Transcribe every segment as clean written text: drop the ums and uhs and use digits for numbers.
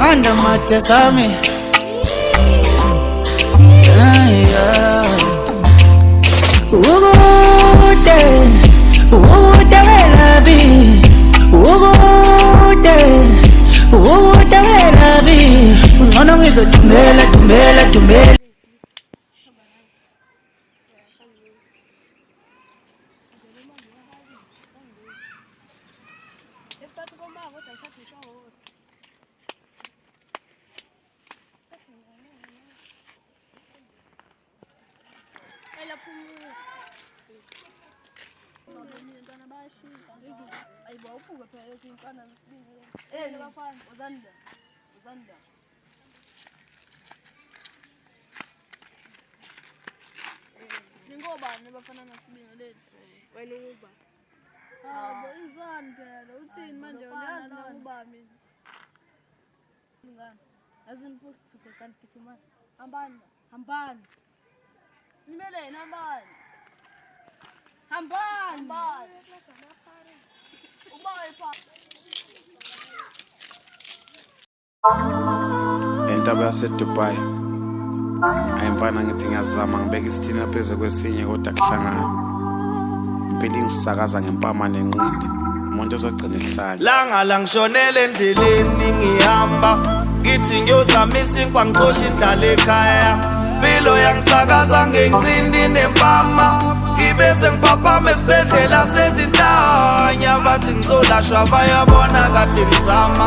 Anda matazame Ugude welabi Ugude welabi Ngono ngizothumela Ningobani bafana nasibingeleni wena uba habo izwani phela uthini manje uyazi nokuba mina ngani azinifuse kanti manje hambani nimeleni hambani ubaye pha Entaba yaseDubai ayimfana ngithi ngiyazama ngibeka isithini phezulu kwesinye kodwa kuhlangana impilo ngisakaza ngempama nenqindi umuntu ozogcina ehlanya langa la ngishonele endleleni ngihamba ngithi ngiyozama isinkwa ngixosha indlala ekhaya impilo yangisakaza ngenqindi nempama ngibese ngiphaphama esibhedlela sezinhlanya bathi ngizolashwa bayabona kade ngizama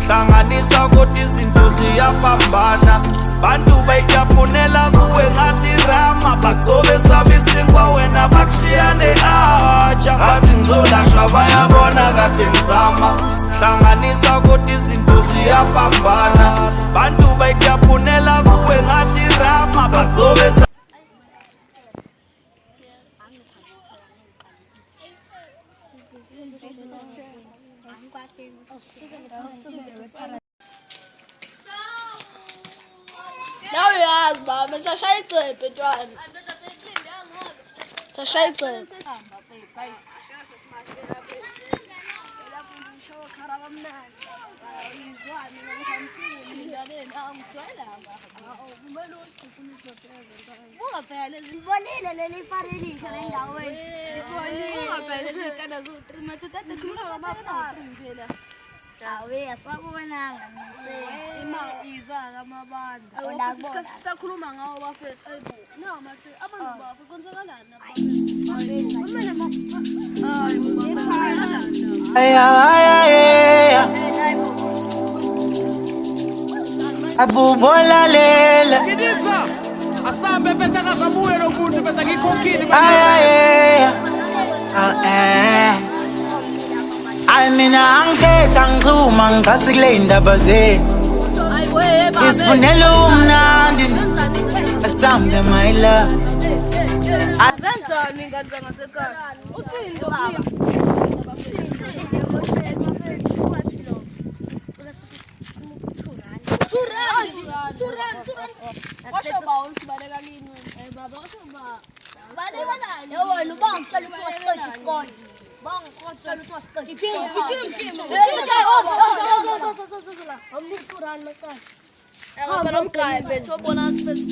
hlanganisa kodwa izinto ziyapambana bantu bayaphunela kuwe ngathi rama bagcobe sabisinkwa wena bakushiyane acha bathi ngizolashwa bayabona kade ngizama hlanganisa kodwa izinto ziyapambana bantu bayaphunela kuwe ngathi rama bagcobe Now uyazi baba sashaya icephe ntwana sashaya icephe Bonile leli farelisha endaweni. Awe aswakubonanga izaka amabanda sisakhuluma ngawo bafethu ayibo namathi abantu bafu kwenzakalani Abubola lela asambe bese akazabuye lo muntu bese ngikhokhile Mina angikhetha ngixhuma ngikasi kule indaba zenu Isifunela umnandi asambe my love azenzani ingane zangasekhaya uthini lo washo ba usibaleka lini baba washo ba balekana Yewena ubangicela ukuthi wasiqede isikole. Bangicela ukuthi wasiqede. Gijim. Amthurani lokho. Hamba lo mgayi bethu obona ukuthi